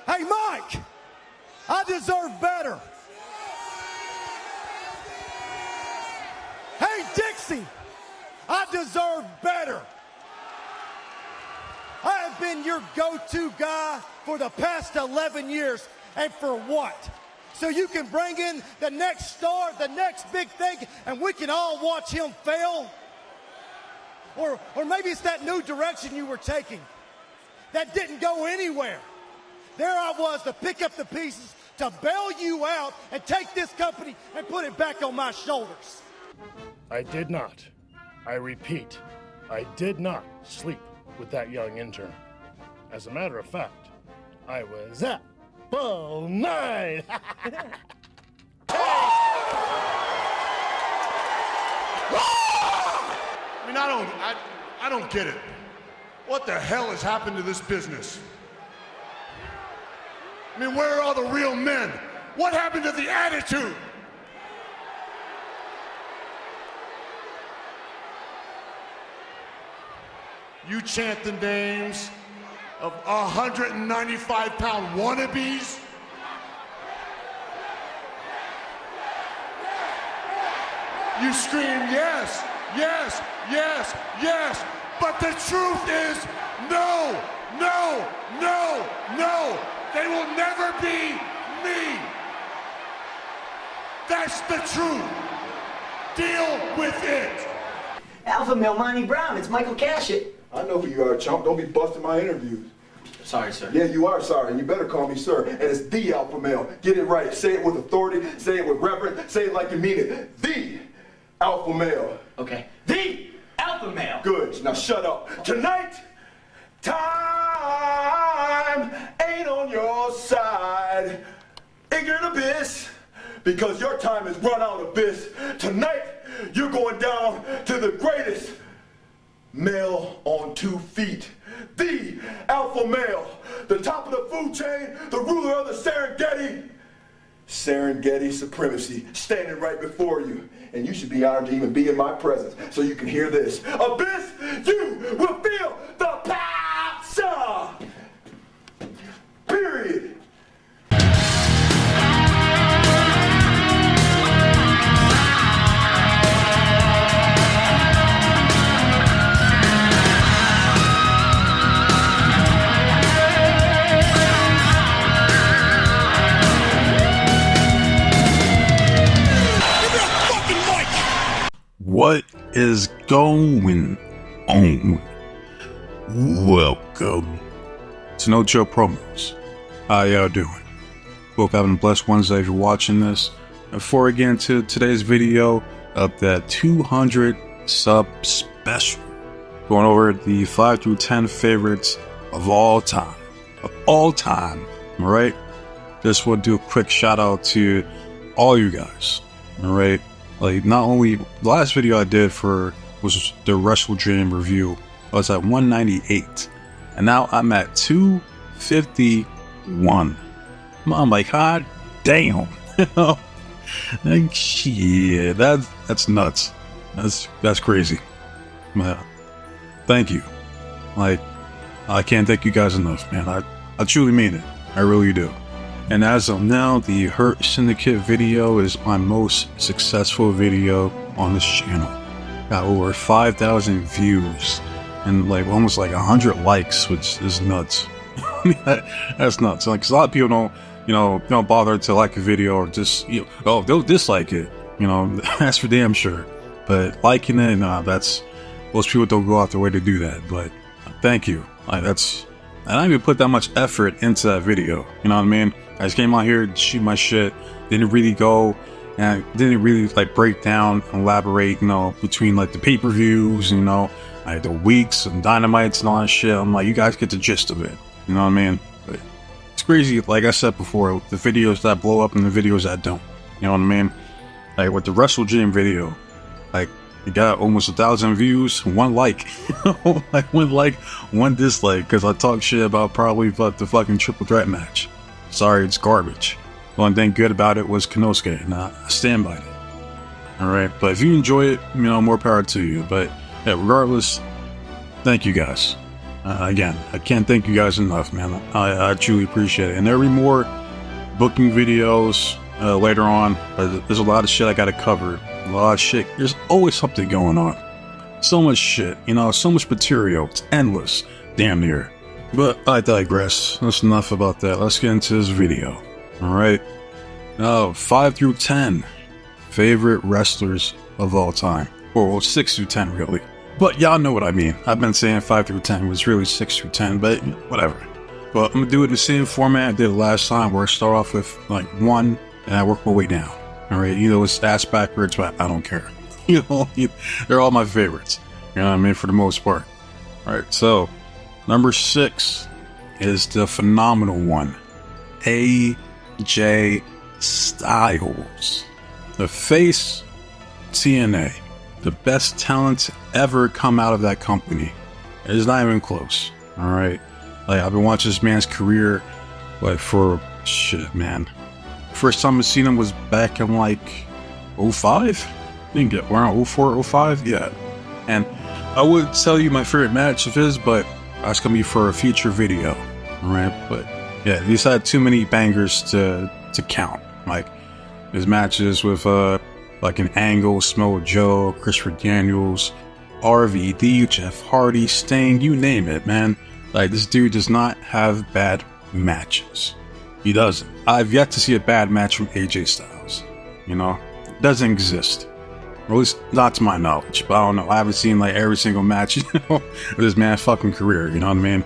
Hey, Mike, I deserve better. Hey, Dixie, I deserve better. I have been your go-to guy for the past 11 years, and for what? So you can bring in the next star, the next big thing, and we can all watch him fail? Or maybe it's that new direction you were taking that didn't go anywhere. There I was to pick up the pieces, to bail you out and take this company and put it back on my shoulders. I did not. I repeat, I did not sleep with that young intern. As a matter of fact, I was up all night. I mean, I don't get it. What the hell has happened to this business? I mean, where are all the real men? What happened to the attitude? You chant the names of 195-pound wannabes? You scream yes, yes, yes, yes, but the truth is no, no, no, no. They will never be me. That's the truth. Deal with it. Alpha male Monty Brown, it's Michael Cashett. I know who you are, chump. Don't be busting my interviews. Sorry, sir. Yeah, you are sorry, and you better call me sir. And it's the alpha male. Get it right. Say it with authority. Say it with reverence. Say it like you mean it. The alpha male. Okay. The alpha male. Good. Now shut up. Tonight, time ain't on your side. Ignorant abyss, because your time is run out abyss. Tonight, you're going down to the greatest male on 2 feet. The alpha male, the top of the food chain, the ruler of the Serengeti. Serengeti supremacy standing right before you. And you should be honored to even be in my presence so you can hear this. Abyss, you will feel the power. Period. What is going on? Welcome to No Joke Promos. How y'all doing? Hope having a blessed Wednesday if you're watching this. Before we get into today's video of that 200 sub special, going over the 5 through 10 favorites of all time. Alright? Just want to do a quick shout out to all you guys. Alright? Like, not only the last video I did was the Wrestle Dream review. I was at 198, and now I'm at 251. I'm like, god damn. Like, shit, that's nuts. That's crazy. Thank you. Like, I can't thank you guys enough, man. I truly mean it. I really do. And as of now, the Hurt Syndicate video is my most successful video on this channel. Got over 5,000 views and like almost like 100 likes, which is nuts. That's nuts. Like, 'cause a lot of people don't bother to like a video or just, they'll dislike it. That's for damn sure. But liking it, most people don't go out their way to do that. But thank you. I didn't even put that much effort into that video. You know what I mean? I just came out here to shoot my shit. Didn't really go and didn't really like break down and elaborate, between like the pay-per-views, like the weeks and dynamites and all that shit. I'm like, you guys get the gist of it. You know what I mean? But it's crazy, like I said before, the videos that blow up and the videos that don't. You know what I mean? Like with the Wrestle Dream video, like it got almost 1,000 views, 1 like. Like 1 like, 1 dislike, because I talked shit about probably the fucking triple threat match. Sorry, it's garbage. The only thing good about it was Konosuke, and I stand by it. Alright, but if you enjoy it, more power to you. But yeah, regardless, thank you guys. Again, I can't thank you guys enough, man. I truly appreciate it. And there'll be more booking videos later on, but there's a lot of shit I gotta cover. A lot of shit. There's always something going on. So much shit, you know, so much material. It's endless, damn near. But I digress. That's enough about that. Let's get into this video. Alright. Now, 5 through 10 favorite wrestlers of all time. Or, well, 6 through 10, really. But y'all know what I mean. I've been saying 5 through 10 was really 6 through 10, but whatever. But I'm gonna do it in the same format I did last time, where I start off with like 1 and I work my way down. Alright, you know, it's ass backwards, but I don't care. You know, they're all my favorites. You know what I mean, for the most part. Alright, so number 6 is the phenomenal one, AJ Styles. The face TNA. The best talent ever come out of that company. It's not even close. Alright. Like, I've been watching this man's career, like, for shit, man. First time I seen him was back in like 05? Didn't get around 04, 05? Yeah. And I would tell you my favorite match of his, but that's gonna be for a future video. Alright, but yeah, these had too many bangers to count. Like his matches with like an Angle, Samoa Joe, Christopher Daniels, RVD, Jeff Hardy, Sting, you name it, man. Like, this dude does not have bad matches. He doesn't. I've yet to see a bad match from AJ Styles. You know, it doesn't exist. Or at least not to my knowledge. But I don't know. I haven't seen like every single match, you know, of this man's fucking career. You know what I mean?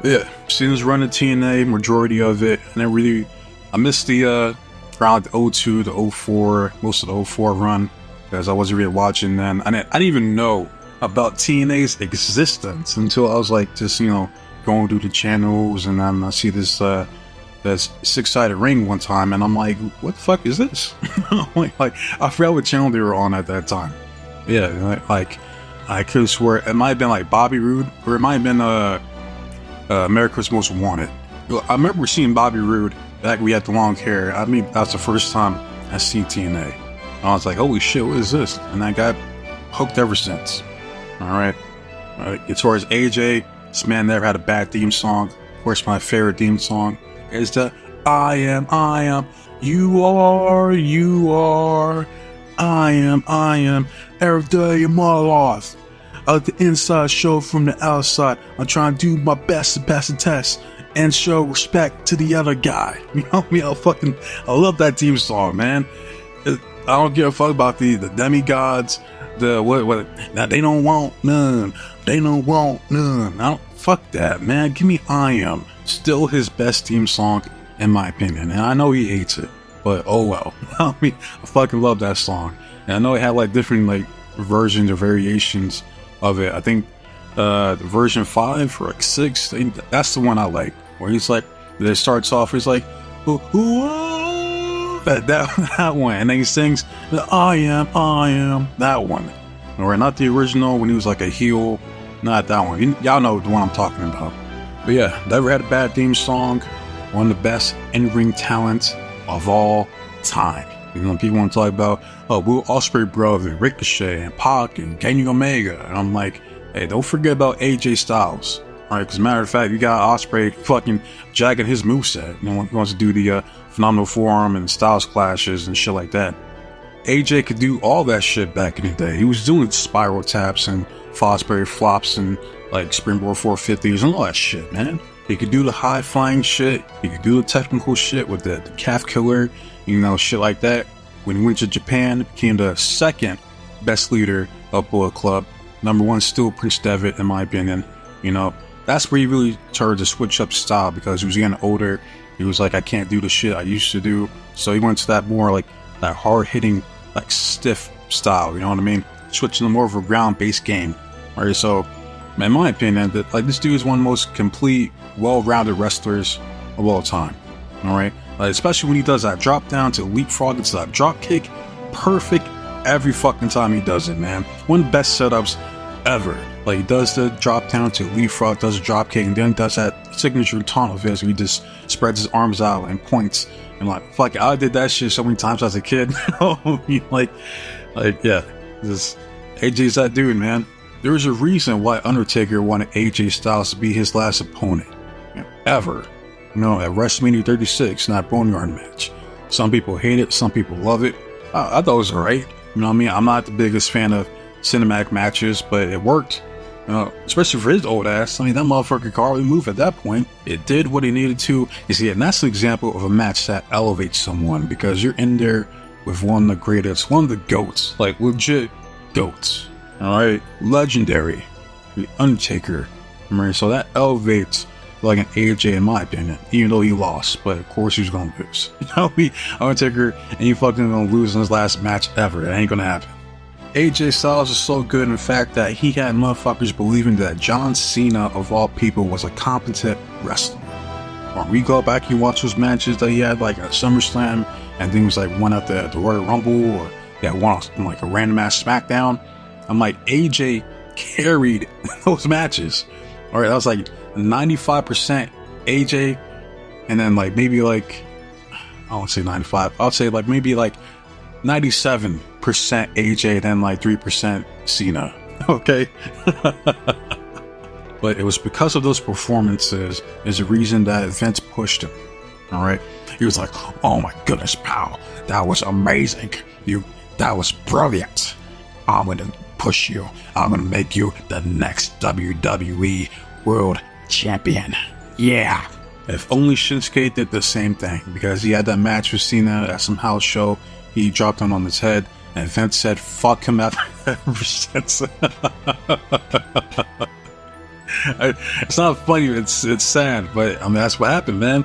But yeah, seen his run at TNA, majority of it, and then really, I missed the around the 02 to 04, most of the 04 run, because I wasn't really watching then. I didn't even know about TNA's existence until I was like just, you know, going through the channels, and then I see this this 6-sided ring one time, and I'm like, what the fuck is this? like I forgot what channel they were on at that time. Yeah, like I could swear it might have been like Bobby Roode, or it might have been America's Most Wanted. I remember seeing Bobby Roode back when we had the long hair. I mean, that's the first time I seen TNA. I was like, holy shit, what is this? And I got hooked ever since. Alright. As far as AJ, this man never had a bad theme song. Of course, my favorite theme song is the I am, you are, I am, every day of my life. Out the inside, show from the outside. I'm trying to do my best to pass the test and show respect to the other guy. You know me, I love that theme song, man. I don't give a fuck about the demigods, the what, now they don't want none. They don't want none. I don't, fuck that, man. Give me I Am. Still his best theme song, in my opinion. And I know he hates it, but oh well. I mean, I fucking love that song. And I know it had like different like versions or variations of it. I think the version 5 or like 6, that's the one I like, where he's like, it starts off, he's like, ooh, ooh, that one, and then he sings the I am, that one. Or not the original when he was like a heel, not that one. Y'all know the one I'm talking about. But yeah, never had a bad theme song. One of the best in-ring talents of all time. You know, people want to talk about, oh, Will Ospreay brother, Ricochet, and Pac, and Kenny Omega, and I'm like, hey, don't forget about AJ Styles. Alright, because matter of fact, you got Ospreay fucking jacking his moveset. You know, he wants to do the phenomenal forearm and Styles clashes and shit like that. AJ could do all that shit back in the day. He was doing spiral taps and Fosbury flops and like springboard 450s and all that shit, man. He could do the high flying shit. He could do the technical shit with the calf killer, you know, shit like that. When he went to Japan, became the second best leader of Bullet Club. Number 1 still Prince Devitt, in my opinion. You know, that's where he really started to switch up style, because he was getting older. He was like, I can't do the shit I used to do. So he went to that more like that hard hitting, like stiff style, you know what I mean? Switching to more of a ground-based game. Alright, so in my opinion, that like this dude is one of the most complete, well-rounded wrestlers of all time. Alright? Like, especially when he does that drop down to leapfrog into that drop kick. Perfect every fucking time he does it, man. One of the best setups ever. Like, he does the drop down to leapfrog, does a drop kick, and then does that signature taunt of his where he just spreads his arms out and points. And like, fuck, I did that shit so many times as a kid. like, yeah, this AJ's that dude, man. There's a reason why Undertaker wanted AJ Styles to be his last opponent ever. You know, at WrestleMania 36, not Boneyard match. Some people hate it, some people love it. I thought it was alright. You know what I mean? I'm not the biggest fan of cinematic matches, but it worked. Especially for his old ass. I mean, that motherfucker could hardly move at that point. It did what he needed to. You see, and that's an example of a match that elevates someone, because you're in there with one of the greatest, one of the GOATs, like legit GOATs. Alright? Legendary. The Undertaker. Right? So that elevates like an AJ in my opinion, even though he lost, but of course he was gonna lose. You know, Undertaker and he fucking gonna lose in his last match ever. It ain't gonna happen. AJ Styles is so good in fact that he had motherfuckers believing that John Cena of all people was a competent wrestler. When we go back and watch those matches that he had like at SummerSlam and things like one at the Royal Rumble, or yeah, one on like a random ass SmackDown, I'm like, AJ carried those matches. Alright, that was like 95% AJ, and then like maybe like, I won't say 95, I'll say like maybe like 97% AJ, then like 3% Cena. Okay. But it was because of those performances is the reason that Vince pushed him. All right, he was like, oh my goodness, pal, that was amazing, that was brilliant, I'm gonna push you, I'm gonna make you the next WWE World Champion. Yeah. If only Shinsuke did the same thing, because he had that match with Cena at some house show. He dropped him on his head, and Vince said, fuck him ever since. It's not funny, it's sad, but I mean, that's what happened, man.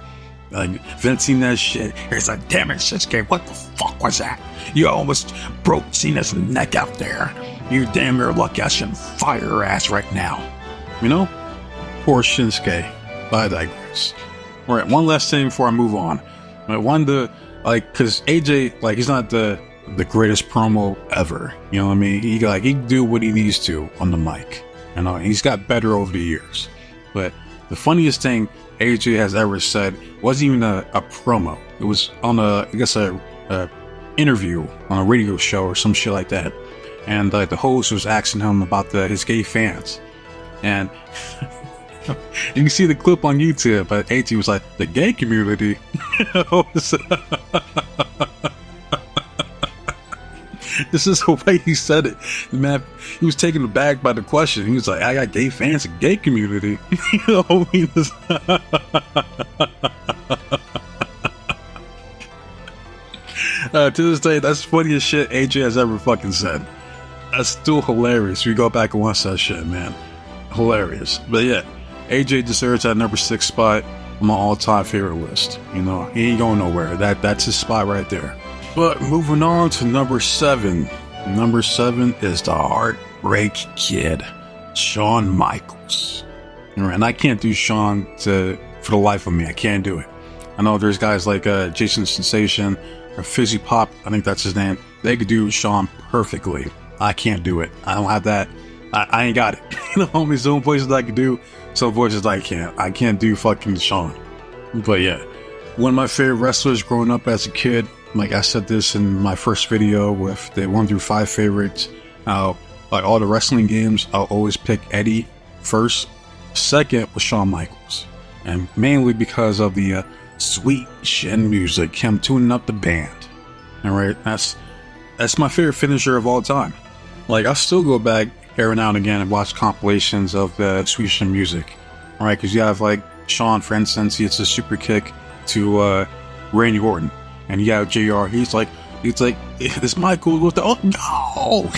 Like, Vince seen that shit. He's like, damn it, Shinsuke, what the fuck was that? You almost broke Cena's neck out there. You damn near lucky I shouldn't fire your ass right now. You know? Poor Shinsuke. But I digress. Alright, one last thing before I move on. I wanted to, like, cause AJ, like, he's not the greatest promo ever. You know what I mean? He can do what he needs to on the mic. You know, he's got better over the years. But the funniest thing AJ has ever said wasn't even a promo. It was on a interview on a radio show or some shit like that. And the host was asking him about his gay fans. And you can see the clip on YouTube, but AJ was like, the gay community. This is the way he said it. Man, he was taken aback by the question. He was like, I got gay fans, a gay community. You know, he was to this day, that's the funniest shit AJ has ever fucking said. That's still hilarious. We go back and watch that shit, man. Hilarious. But yeah, AJ deserves that number 6 spot on my all-time favorite list. You know, he ain't going nowhere. That's his spot right there. But moving on to number 7. Number 7 is the Heartbreak Kid, Shawn Michaels. And I can't do Shawn for the life of me. I can't do it. I know there's guys like Jason Sensation or Fizzy Pop, I think that's his name. They could do Shawn perfectly. I can't do it. I don't have that. I ain't got it. You know, only some voices I can do, some voices I can't. I can't do fucking Shawn. But yeah, one of my favorite wrestlers growing up as a kid. Like I said this in my first video with the 1 through 5 favorites. Like all the wrestling games, I'll always pick Eddie first. Second was Shawn Michaels. And mainly because of the sweet shit music, him tuning up the band. Alright, that's my favorite finisher of all time. Like I still go back every now and again and watch compilations of the sweet shit music. Alright, because you have like Shawn, for instance, it's a super kick to Randy Orton. And you have JR, he's like, this Michael with the, oh no!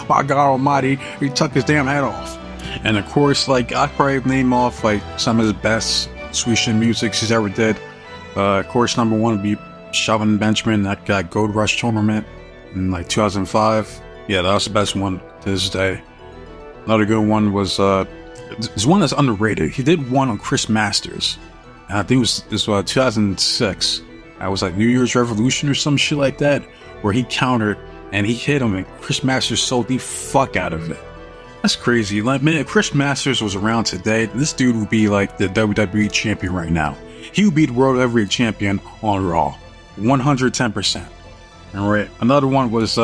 My God almighty, he took his damn head off. And of course, like, I probably name off like some of his best sweet shit music he's ever did. Of course, number 1 would be Shelvin Benjamin, that Gold Rush tournament in like 2005. Yeah, that was the best one to this day. Another good one was, there's one that's underrated. He did one on Chris Masters. And I think it was 2006. I was like New Year's Revolution or some shit like that, where he countered and he hit him and Chris Masters sold the fuck out of it. That's crazy. Like, man, if Chris Masters was around today, this dude would be like the WWE champion right now. He would be the World Heavyweight Champion on Raw. 110%. Alright. Another one was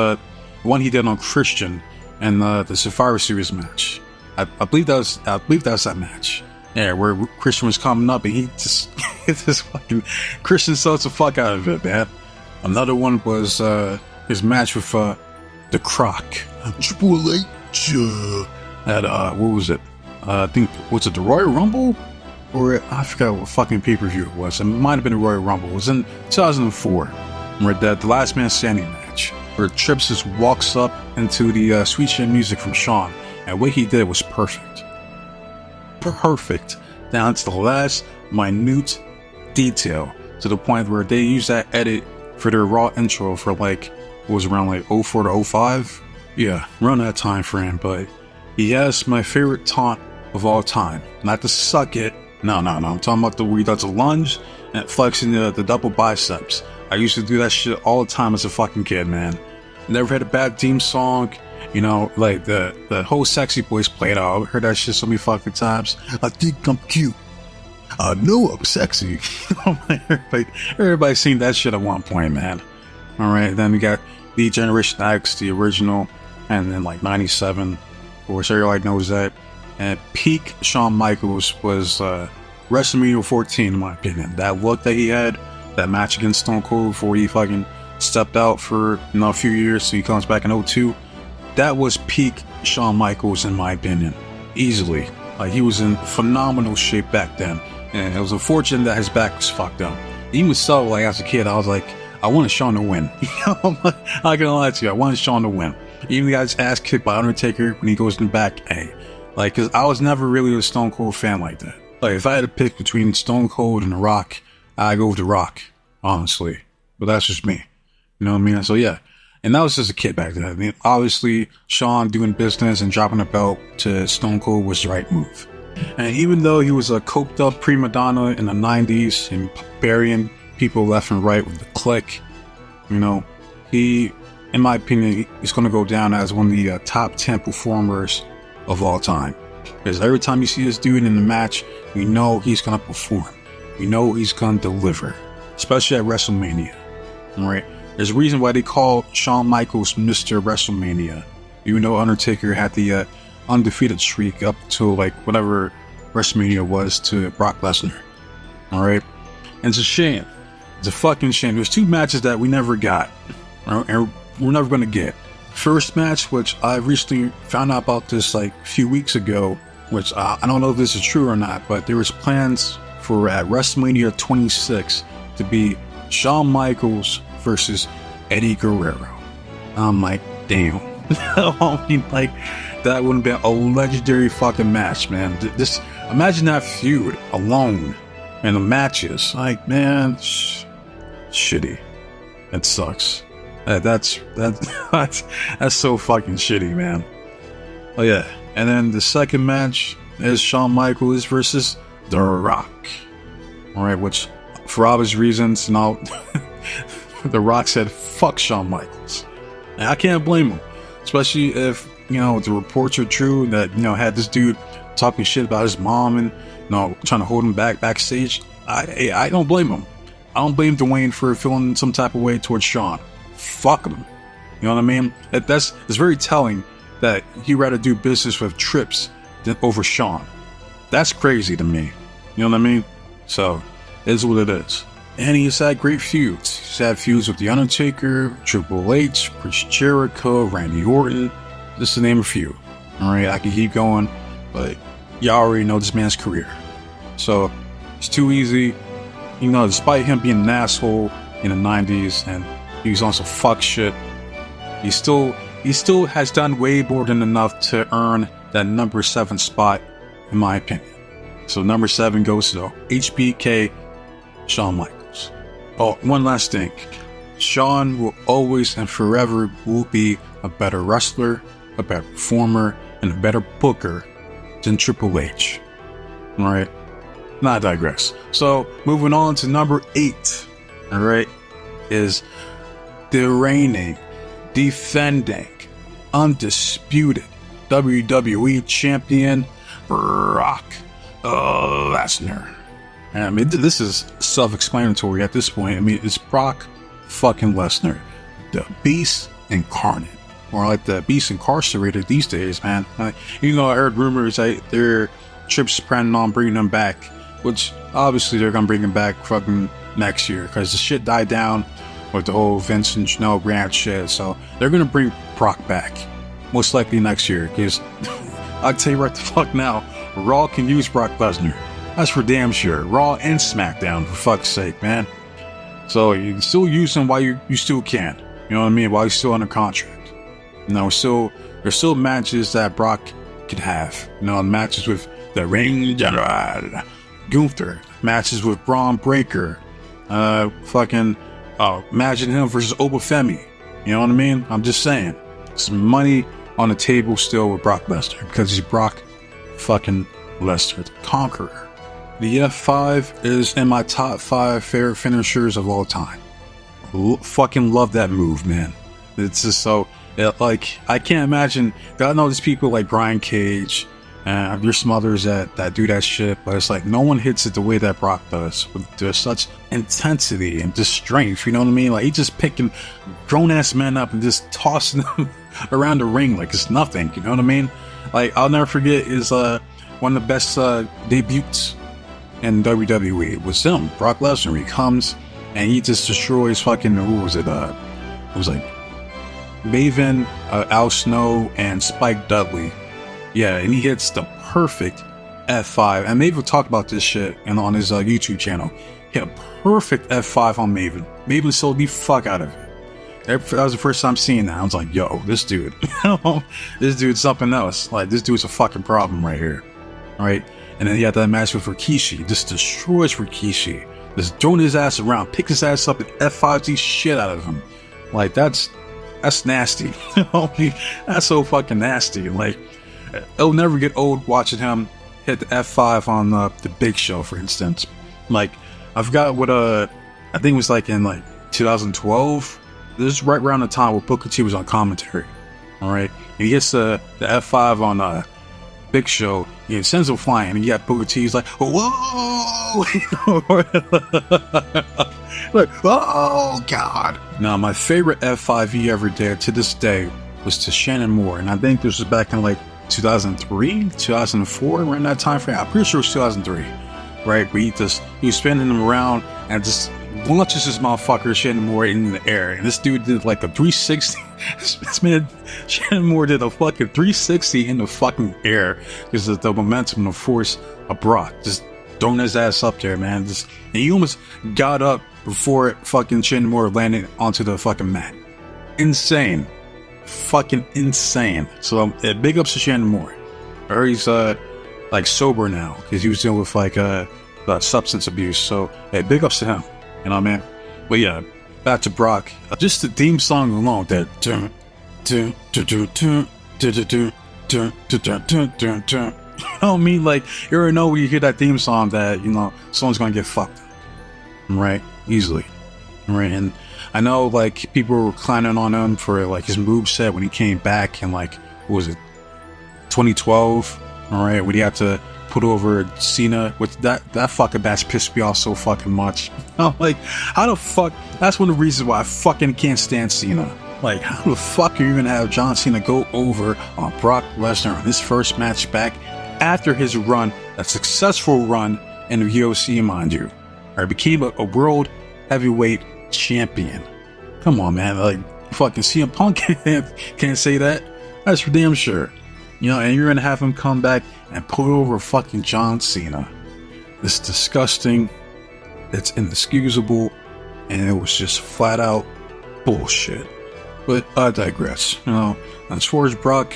one he did on Christian. and the Survivor Series match. I believe that was that match. Yeah, where Christian was coming up and he just fucking Christian sells the fuck out of it, man. Another one was his match with the Croc, Triple H. At what was it? I think was it the Royal Rumble, or I forgot what fucking pay-per-view it was. It might have been the Royal Rumble. It was in 2004, where the Last Man Standing match, where Trips just walks up into the sweet chin music from Shawn, and what he did was perfect. Perfect, down to the last minute detail, to the point where they used that edit for their Raw intro for like, it was around like 04 to 05? Yeah, around that time frame. But he has my favorite taunt of all time. Not to suck it. No. I'm talking about the where he does a lunge and flexing the double biceps. I used to do that shit all the time as a fucking kid, man. Never had a bad theme song. You know, like the whole Sexy Boys played out. I heard that shit so many fucking times. I think I'm cute. I know I'm sexy. Everybody's seen that shit at one point, man. Alright, then we got the Generation X, the original, and then like 97. Of course, everybody knows that. And peak Shawn Michaels was WrestleMania 14, in my opinion. That look that he had, that match against Stone Cold before he fucking stepped out for a few years, so he comes back in 02. That was peak Shawn Michaels, in my opinion. Easily. Like, he was in phenomenal shape back then. And it was unfortunate that his back was fucked up. Even so, like, as a kid, I was like, I wanted Shawn to win. I'm not gonna lie to you, I wanted Shawn to win. Even got his ass kicked by Undertaker when he goes in the back, hey. Like, cause I was never really a Stone Cold fan like that. Like, if I had to pick between Stone Cold and The Rock, I'd go with The Rock, honestly. But that's just me. You know what I mean? So yeah. And that was just a kid back then. I mean, obviously, Shawn doing business and dropping a belt to Stone Cold was the right move. And even though he was a coked up prima donna in the 90s and burying people left and right with the Click, you know, he, in my opinion, he's going to go down as one of the top 10 performers of all time. Because every time you see this dude in the match, you know he's going to perform. You know he's going to deliver. Especially at WrestleMania. Alright? There's a reason why they call Shawn Michaels Mr. WrestleMania. Even though Undertaker had the undefeated streak up to like whatever WrestleMania was to Brock Lesnar. Alright? And it's a shame. It's a fucking shame. There's two matches that we never got. And we're never going to get. First match, which I recently found out about this like a few weeks ago, which I don't know if this is true or not, but there was plans for at WrestleMania 26 to be Shawn Michaels versus Eddie Guerrero. I'm like, damn. I mean, like, that would have been a legendary fucking match, man. Just imagine that feud alone and the matches. Like, man, shitty. It sucks. That's so fucking shitty, man. Oh yeah. And then the second match is Shawn Michaels versus The Rock. Alright, which for obvious reasons, you know, The Rock said, fuck Shawn Michaels. And I can't blame him. Especially if, you know, the reports are true that, you know, had this dude talking shit about his mom and, you know, trying to hold him backstage. I don't blame him. I don't blame Dwayne for feeling some type of way towards Shawn. Fuck him. You know what I mean? It's very telling that he'd rather do business with Trips than over Shawn. That's crazy to me. You know what I mean? So, it is what it is. And he's had great feuds. He's had feuds with The Undertaker, Triple H, Chris Jericho, Randy Orton, just to name a few. Alright, I could keep going, but y'all already know this man's career. So, it's too easy. You know, despite him being an asshole in the 90s and he was on some fuck shit, he still has done way more than enough to earn that number 7 spot, in my opinion. So number 7 goes to HBK Shawn Michaels. Oh, one last thing. Shawn will always and forever will be a better wrestler, a better performer, and a better booker than Triple H. Alright? Now I digress. So, moving on to number 8. Alright? Is the reigning, defending, undisputed WWE champion, Brock Lesnar. And I mean, this is self-explanatory at this point. I mean, it's Brock fucking Lesnar, the beast incarnate. or like the beast incarcerated these days, man. You know, I heard rumors that their Trips planning on bringing them back, which obviously they're gonna bring him back fucking next year because the shit died down with the whole Vince and Janelle Grant shit. So they're gonna bring Brock back most likely next year because I'll tell you right the fuck now, Raw can use Brock Lesnar. That's for damn sure. Raw and SmackDown, for fuck's sake, man. So you can still use him while you still can. You know what I mean? While he's still under contract. You know, there's still matches that Brock could have. You know, matches with the Ring General, Gunther, matches with Braun Breaker, imagine him versus Obafemi. You know what I mean? I'm just saying, some money on the table still with Brock Lesnar because he's Brock fucking Lesnar, the Conqueror. The F5 is in my top 5 favorite finishers of all time. Fucking love that move, man. It's just so, like, I can't imagine. I know there's people like Brian Cage, and there's some others that do that shit, but it's like no one hits it the way that Brock does. There's such intensity and just strength, you know what I mean? Like, he's just picking grown-ass men up and just tossing them around the ring like it's nothing, you know what I mean? Like, I'll never forget is one of the best debuts in WWE. It was him, Brock Lesnar. He comes and he just destroys fucking, who was it? It was like Maven, Al Snow, and Spike Dudley. Yeah, and he hits the perfect F5. And Maven talked about this shit on his YouTube channel. He had a perfect F5 on Maven. Maven sold the fuck out of it. That was the first time seeing that. I was like, yo, this dude, this dude's something else. Like, this dude's a fucking problem right here. All right? And then he had that match with Rikishi. Just destroys Rikishi. Just throwing his ass around, picks his ass up, and F5s the shit out of him. Like, that's nasty. That's so fucking nasty. Like, it'll never get old watching him hit the F5 on the Big Show, for instance. Like, I forgot what I think it was like in like 2012. This is right around the time where Booker T was on commentary. All right, and he hits the F5 on Big Show. He sends him flying, and you got Booker T. He's like, whoa, like, oh god. Now, my favorite F5 he ever did to this day was to Shannon Moore, and I think this was back in like 2003, 2004, around that time frame. I'm pretty sure it was 2003, right? But he was spinning him around and just launches this motherfucker Shannon Moore in the air, and this dude did like a 360. This man, Shannon Moore, did a fucking 360 in the fucking air because of the momentum and the force of Brock just throwing his ass up there, man. And he almost got up before fucking Shannon Moore landed onto the fucking mat. Insane. Fucking insane. So big ups to Shannon Moore. I heard he's like sober now because he was dealing with like substance abuse. So big ups to him. You know what I mean? But yeah, back to Brock. Just the theme song alone, that you know what I mean? Like, you already know when you hear that theme song that, you know, someone's gonna get fucked up, right? Easily, right? And I know like people were clowning on him for like his moveset when he came back in like, what was it, 2012? All right, when he had to put over Cena, which that fucking match pissed me off so fucking much. I'm like, how the fuck? That's one of the reasons why I fucking can't stand Cena. Like, how the fuck are you gonna have John Cena go over on Brock Lesnar on his first match back after his run, a successful run in the UFC, mind you? Or became a world heavyweight champion. Come on, man. Like, fucking CM Punk can't say that. That's for damn sure. You know, and you're gonna have him come back and put over fucking John Cena. It's disgusting. It's inexcusable. And it was just flat out bullshit. But I digress. You know, as far as Brock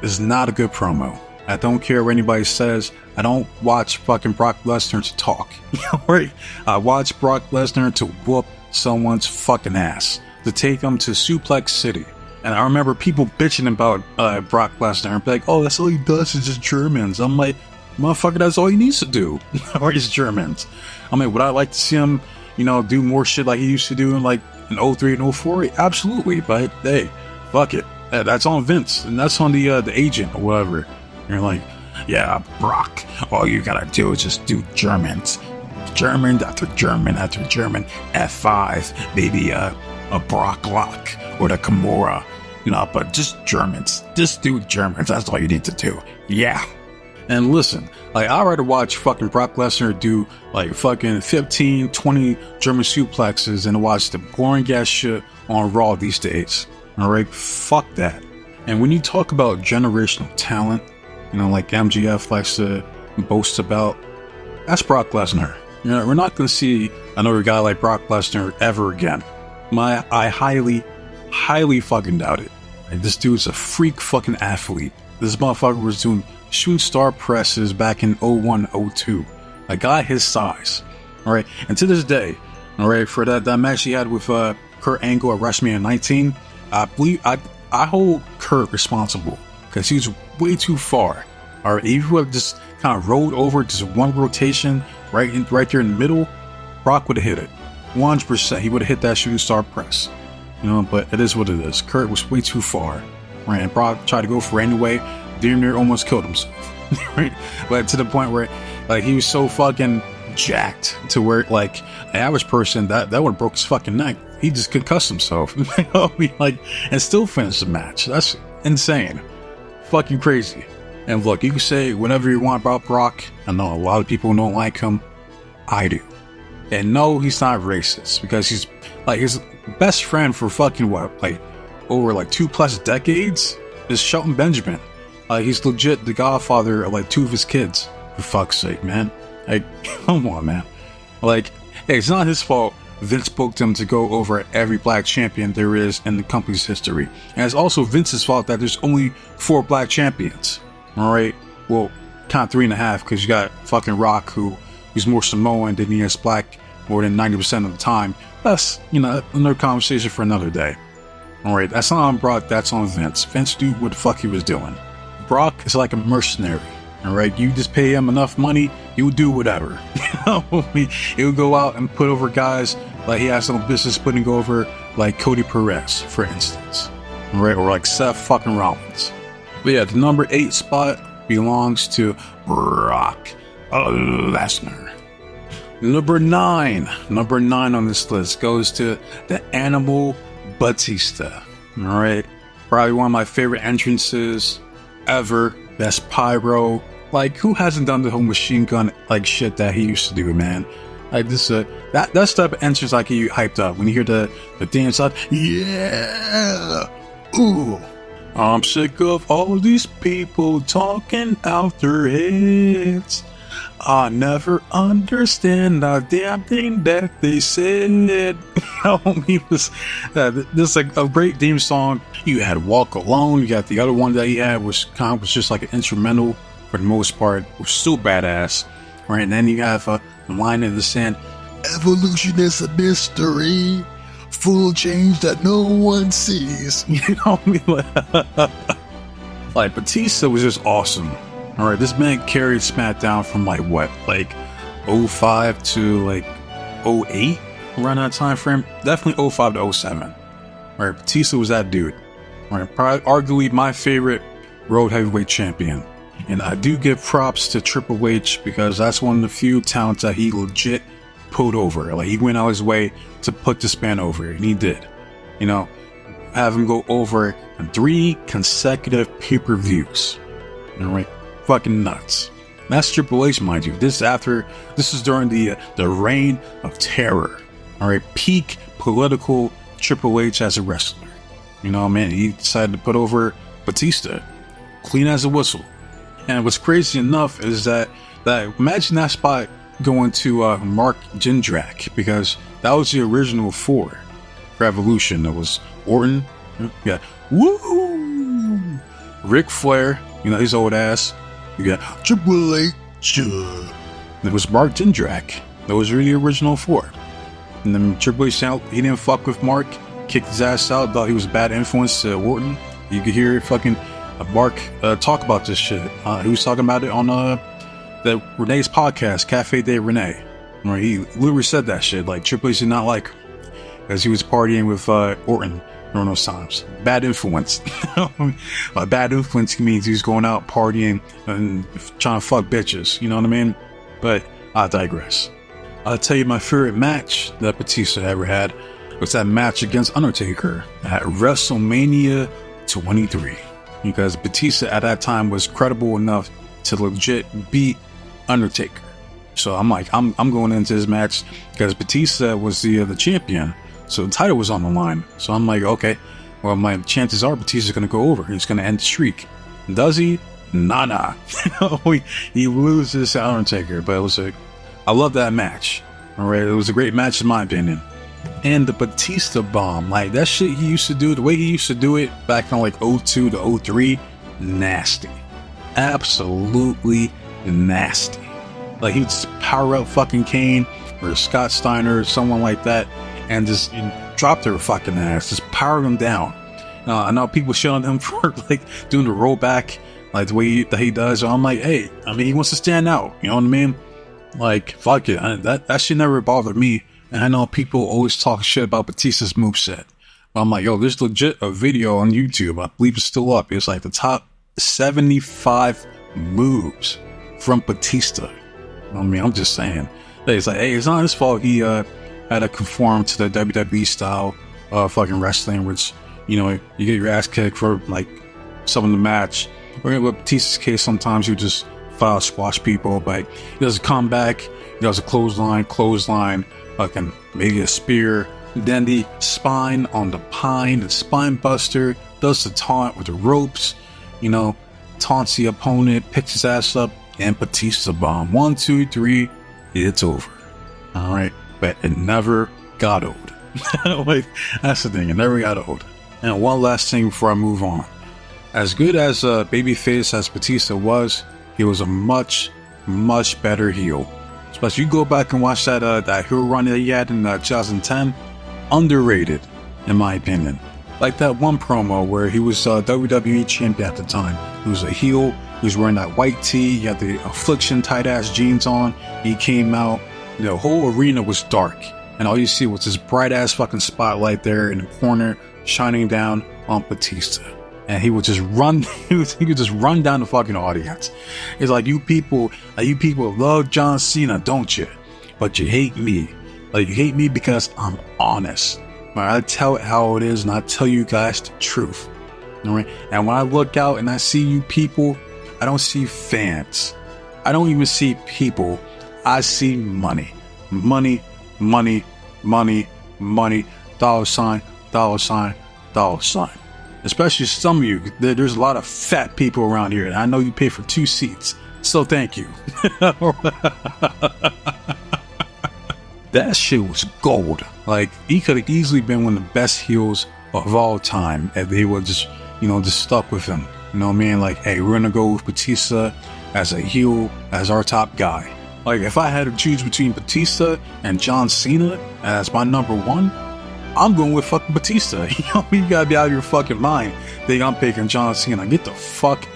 is not a good promo. I don't care what anybody says. I don't watch fucking Brock Lesnar to talk. Right? I watch Brock Lesnar to whoop someone's fucking ass. To take them to Suplex City. And I remember people bitching about Brock Lesnar and be like, oh, that's all he does is just Germans. I'm like, motherfucker, that's all he needs to do. Or he's Germans. I mean, would I like to see him, you know, do more shit like he used to do in like in 03 and 04? Absolutely. But hey, fuck it. That's on Vince. And that's on the agent or whatever. And you're like, yeah, Brock, all you gotta do is just do Germans. German after German after German. F5, maybe a Brock Lock or the Kimura. but just Germans. Just do Germans. That's all you need to do. Yeah. And listen, like, I'd rather watch fucking Brock Lesnar do like fucking 15, 20 German suplexes than watch the boring ass shit on Raw these days. All right, fuck that. And when you talk about generational talent, like MGF likes to boast about, that's Brock Lesnar. We're not going to see another guy like Brock Lesnar ever again. I highly, highly fucking doubt it. Like, this dude's a freak fucking athlete. This motherfucker was doing shooting star presses back in 01, 02. A guy his size. All right, and to this day, all right, for that match he had with Kurt Angle at WrestleMania 19, I hold Kurt responsible because he was way too far. All right, if he would have just kind of rolled over just one rotation right there in the middle, Brock would have hit it 100%. He would have hit that shooting star press, but it is what it is. Kurt was way too far, right? And Brock tried to go for it anyway. Damn near almost killed himself, right? But to the point where, like, he was so fucking jacked to where, like, an average person that would have broke his fucking neck. He just concussed himself, and still finished the match. That's insane, fucking crazy. And look, you can say whatever you want about Brock. I know a lot of people don't like him. I do. And no, he's not racist because he's like his best friend for fucking over 2+ decades is Shelton Benjamin. He's legit the godfather of like 2 of his kids. For fuck's sake, man. Like, come on, man. Like, hey, it's not his fault Vince booked him to go over every black champion there is in the company's history. And it's also Vince's fault that there's only 4 black champions. All right? Well, count 3.5 because you got fucking Rock who's more Samoan than he is black more than 90% of the time. That's, another conversation for another day. All right? That's not on Brock, that's on Vince. Vince knew what the fuck he was doing. Brock is like a mercenary. All right, you just pay him enough money, he'll do whatever. He'll go out and put over guys like he has no business putting over like Cody Perez, for instance. All right, or like Seth fucking Rollins. But yeah, the number 8 spot belongs to Brock Lesnar. Number 9 on this list goes to the Animal Batista. All right, probably one of my favorite entrances ever. Best pyro. Like, who hasn't done the whole machine gun like shit that he used to do, man? Like, this that type of entrance, like, you hyped up when you hear the dance out. Yeah, ooh, I'm sick of all these people talking out their heads. I never understand a damn thing that they said. This is like a great theme song. You had Walk Alone. You got the other one that he had was just like an instrumental for the most part. It was still badass, right? And then you have a line in the sand. Evolution is a mystery, full change that no one sees. Like Batista was just awesome. All right, this man carried SmackDown from like 05 to 08, around that time frame. Definitely 05 to 07. All right, Batista was that dude. All right, probably arguably my favorite World Heavyweight Champion. And I do give props to Triple H because that's one of the few talents that he legit pulled over. Like, he went out his way to put this man over, and he did. Have him go over 3 consecutive pay-per-views. All right. Fucking nuts. That's Triple H, mind you. This is during the reign of terror. All right, peak political Triple H as a wrestler. Man, he decided to put over Batista, clean as a whistle. And what's crazy enough is that imagine that spot going to Mark Jindrak, because that was the original 4 for Evolution. It was Orton, yeah, woo, Ric Flair, his old ass. You got Triple H. It was Mark Jindrak. Those were the original 4. And then Triple H, he didn't fuck with Mark, kicked his ass out, thought he was a bad influence to Orton. You could hear fucking Mark talk about this shit. He was talking about it on the Renee's podcast, Cafe de Renee. Right? He literally said that shit. Like, Triple H did not like him because he was partying with Orton during those times. Bad influence. Bad influence means he's going out partying and trying to fuck bitches. You know what I mean? But I digress. I'll tell you my favorite match that Batista ever had was that match against Undertaker at WrestleMania 23, because Batista at that time was credible enough to legit beat Undertaker. So I'm like, I'm going into this match because Batista was the champion, so the title was on the line. So I'm like, okay, well, my chances are Batista's going to go over. He's going to end the streak. Does he? Nah. He loses to Undertaker, but it was I love that match. All right, it was a great match in my opinion. And the Batista bomb, like that shit he used to do, the way he used to do it back in like 02 to 03, nasty. Absolutely nasty. Like he'd just power up fucking Kane or Scott Steiner or someone like that and just drop their fucking ass, just power them down. I know people shit on him for like doing the rollback, like the way that he does. So I'm like, hey, I mean, he wants to stand out, you know what I mean? Like, fuck it, that shit never bothered me. And I know people always talk shit about Batista's moveset. But I'm like, yo, there's legit a video on YouTube, I believe it's still up. It's like the top 75 moves from Batista. I mean, I'm just saying. It's like, hey, it's not his fault he had to conform to the WWE style of fucking wrestling, which, you know, you get your ass kicked for like some of the match. Or with Batista's case, sometimes you just foul squash people, but he does a comeback, he does a clothesline, fucking maybe a spear, then the spine on the pine, the spine buster, does the taunt with the ropes, you know, taunts the opponent, picks his ass up, and Batista bomb. 1, 2, 3, it's over. All right, but it never got old. Like, that's the thing, it never got old. And one last thing before I move on. As good as babyface as Batista was, he was a much better heel. Especially you go back and watch that heel run that he had in 2010, underrated in my opinion. Like that one promo where he was WWE champion at the time. He was a heel. He was wearing that white tee. He had the Affliction tight ass jeans on. He came out. The whole arena was dark, and all you see was this bright ass fucking spotlight there in the corner, shining down on Batista. And he would just run. He could just run down the fucking audience. It's like, you people love John Cena, don't you? But you hate me. Like, you hate me because I'm honest. I tell it how it is, and I tell you guys the truth. All right. And when I look out and I see you people, I don't see fans. I don't even see people. I see money. Money. Dollar sign. Especially some of you. There's a lot of fat people around here, and I know you pay for 2 seats. So thank you. That shit was gold. Like, he could have easily been one of the best heels of all time if they would just, you know, just stuck with him. You know what I mean? Like, hey, we're gonna go with Batista as a heel, as our top guy. Like, if I had to choose between Batista and John Cena as my number 1, I'm going with fucking Batista. You know, you gotta be out of your fucking mind. Think I'm picking John Cena. Get the fuck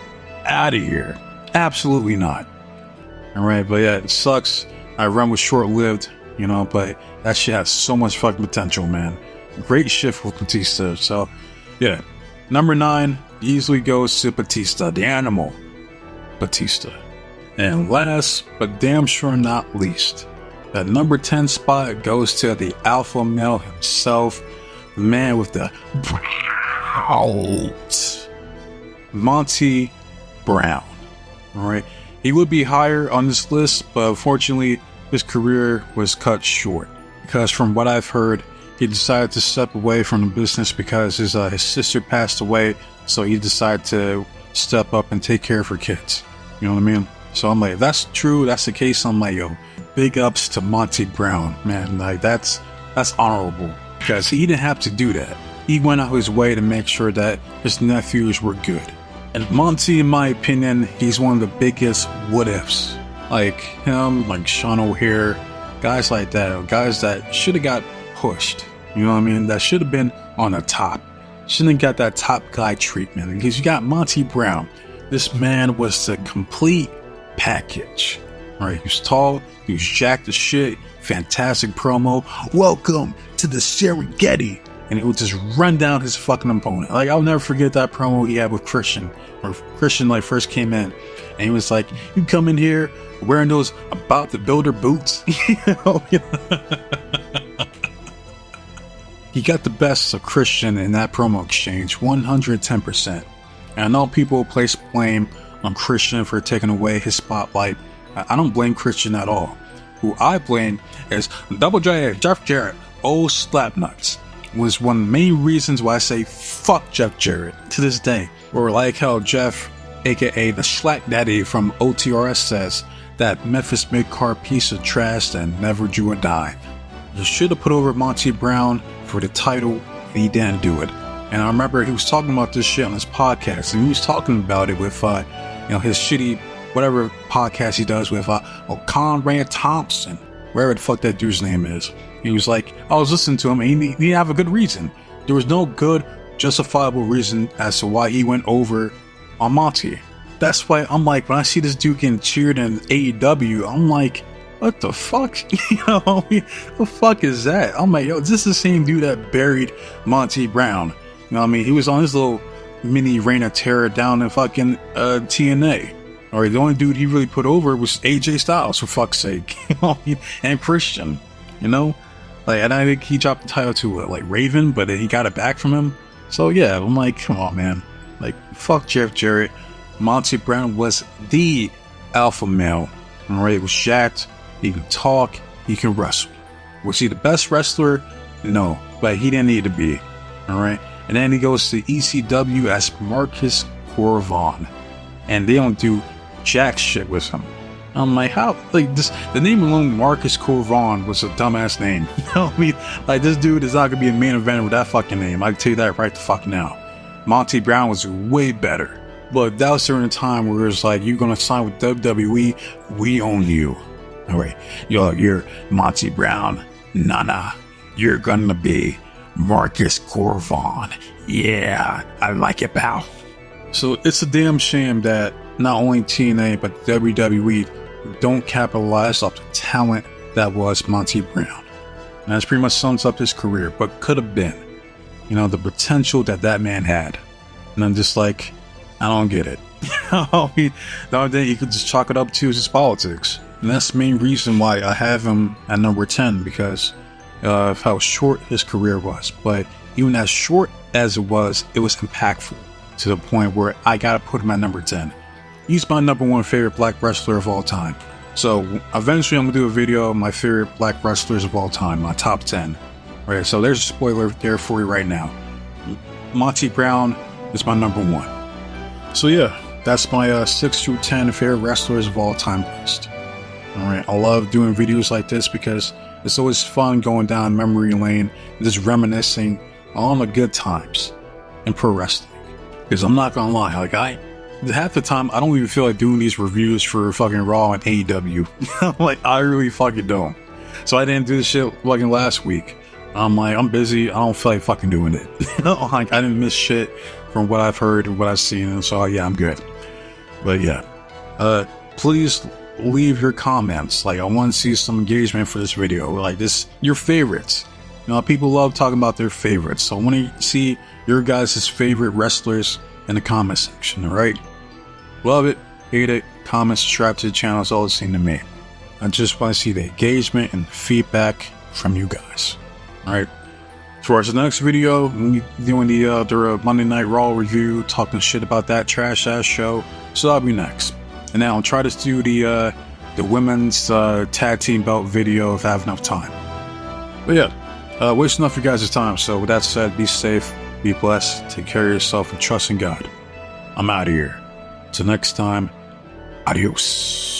out of here. Absolutely not. All right, but yeah, it sucks. Our run was short-lived, you know, but that shit has so much fucking potential, man. Great shift with Batista. So, yeah. Number 9 easily goes to Batista, the animal. Batista. And last, but damn sure not least, that number 10 spot goes to the alpha male himself, the man with the brows, Monty Brown. All right, he would be higher on this list, but unfortunately, his career was cut short because, from what I've heard, he decided to step away from the business because his sister passed away. So he decided to step up and take care of her kids. You know what I mean? So I'm like, if that's true, that's the case, I'm like, yo, big ups to Monty Brown, man. Like, that's honorable because he didn't have to do that. He went out his way to make sure that his nephews were good. And Monty, in my opinion, he's one of the biggest what ifs. Like him, like Sean O'Hare, guys like that, guys that should have got pushed. You know what I mean? That should have been on the top. Shouldn't have got that top guy treatment because you got Monty Brown. This man was the complete package. Right? He was tall, he was jacked as shit, fantastic promo. Welcome to the Serengeti. And he would just run down his fucking opponent. Like, I'll never forget that promo he had with Christian, where Christian like first came in, and he was like, "You come in here wearing those about the builder boots." You know? he got the best of Christian in that promo exchange, 110%. And I know people place blame on Christian for taking away his spotlight. I don't blame Christian at all. Who I blame is Double J, Jeff Jarrett, old slapnuts. Was one of the main reasons why I say fuck Jeff Jarrett to this day. Or like how Jeff, aka the Slack Daddy from OTRS, says, that Memphis mid-card piece of trash that never drew a dime. You should have put over Monty Brown for the title, and he didn't do it. And I remember he was talking about this shit on his podcast, and he was talking about it with, his shitty, whatever podcast he does with, Conrad Thompson, wherever the fuck that dude's name is. He was like, I was listening to him, and he didn't have a good reason. There was no good, justifiable reason as to why he went over on Monty. That's why I'm like, when I see this dude getting cheered in AEW, I'm like, what the fuck? The fuck is that? I'm like, yo, this is the same dude that buried Monty Brown. You know what I mean? He was on his little mini reign of terror down in fucking TNA. Or the only dude he really put over was AJ Styles, for fuck's sake. And Christian, Like, and I think he dropped the title to like Raven, but he got it back from him. So yeah, I'm like, come on, man. Like, fuck Jeff Jarrett. Monty Brown was the alpha male. Alright, he was jacked, he can talk, he can wrestle. Was he the best wrestler? No, but he didn't need to be. Alright, and then he goes to ECW as Marcus Corvon, and they don't do jack shit with him. I'm like, how? Like, this, the name alone, Marcus Corvon, was a dumbass name. You know what I mean? Like, this dude is not gonna be a main eventer with that fucking name. I can tell you that right the fuck now. Monty Brown was way better. But that was during a time where it was like, you're gonna sign with WWE, we own you. Alright, you're Monty Brown. Nah, you're gonna be Marcus Corvon. Yeah, I like it, pal. So it's a damn shame that not only TNA, but WWE don't capitalize off the talent that was Monty Brown. And that's pretty much sums up his career, but could have been. The potential that man had. And I'm just like, I don't get it. The only thing you could just chalk it up to is his politics. And that's the main reason why I have him at number 10, because of how short his career was. But even as short as it was impactful to the point where I gotta put him at number 10. He's my number one favorite black wrestler of all time. So eventually I'm gonna do a video of my favorite black wrestlers of all time, my top 10. Right, so there's a spoiler there for you right now. Monty Brown is my number 1. So yeah, that's my 6 through 10 favorite wrestlers of all time list. Alright, I love doing videos like this because it's always fun going down memory lane and just reminiscing on the good times in pro wrestling. Because I'm not gonna lie, like half the time I don't even feel like doing these reviews for fucking Raw and AEW. Like, I really fucking don't. So I didn't do this shit fucking last week. I'm like, I'm busy, I don't feel like fucking doing it. Like, I didn't miss shit from what I've heard and what I've seen, and so yeah, I'm good. But yeah, please leave your comments. Like, I want to see some engagement for this video. Like, your favorites. People love talking about their favorites, so I want to see your guys' favorite wrestlers in the comment section. Alright, love it, hate it, comment, subscribe to the channel. It's all the same to me. I just want to see the engagement and feedback from you guys. Alright, towards the next video, we'll be doing the Monday Night Raw review, talking shit about that trash ass show. So that'll be next. And now I'll try to do the women's tag team belt video if I have enough time. But yeah, wasting enough of your guys' time. So with that said, be safe, be blessed, take care of yourself, and trust in God. I'm out of here. Till next time, adios.